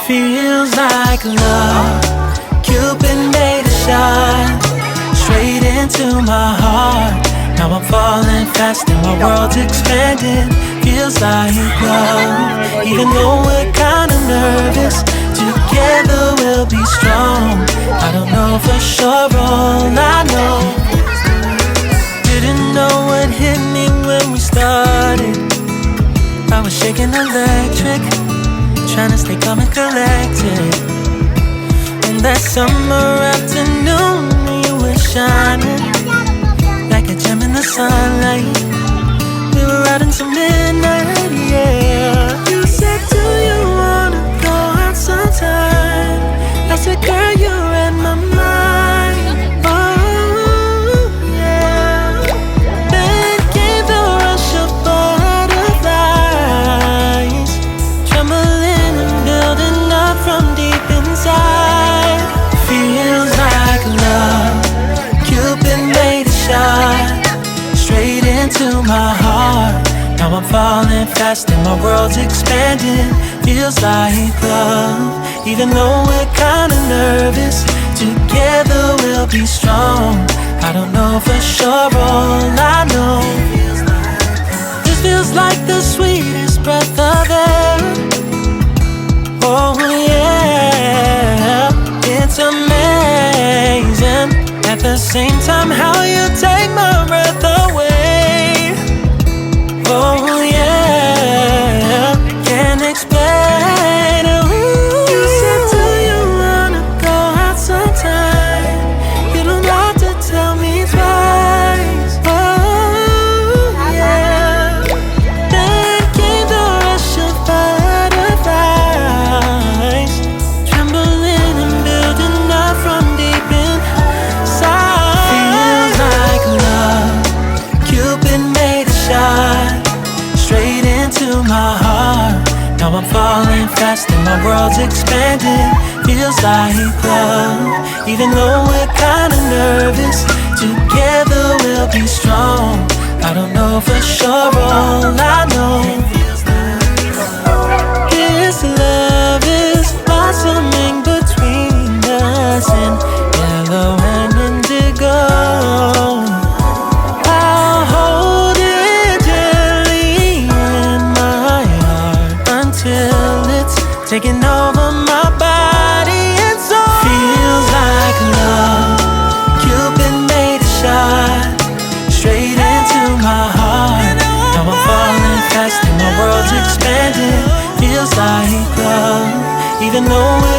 Feels like love. Cupid made a shot straight into my heart. Now I'm falling fast and my world's expanding. Feels like love. Even though we're kinda nervous, together we'll be strong. I don't know for sure, all I know. Didn't know what hit me when we started. I was shaking electric, trying to stay calm and collected. On that summer afternoon, you were shining like a gem in the sunlight. We were out until midnight, yeah. You said, do you wanna go out sometime? I said, girl, you're in my mind. Oh, yeah. Then came the rush of butterflies, trembling and building up from deep inside. Feels like love. Cupid made a shot straight into my heart. Now I'm falling fast and my world's expanding. Feels like love. Even though we're kinda nervous, together we'll be strong. I don't know for sure, all I know. This feels like the sweetest breath of air. Oh yeah, it's amazing. At the same time, how you take my breath away. Oh yeah, can't explain it. You said, do you wanna go out sometime? You don't have to tell me twice. Oh yeah. Then came the rush of butterflies, trembling and building up from deep inside. Feels like love. Cupid made a shot straight into my heart. Now I'm falling fast and my world's expanding. Feels like love. Even though we're kinda nervous, together we'll be strong. I don't know for sure, all I know. This love is blossoming between us in yellow and indigo. I'll hold it gently in my heart until it's taking over my body and soul. Feels like love. Cupid made a shot straight into my heart. Now I'm falling fast and my world's expanding. Feels like love. Even though we're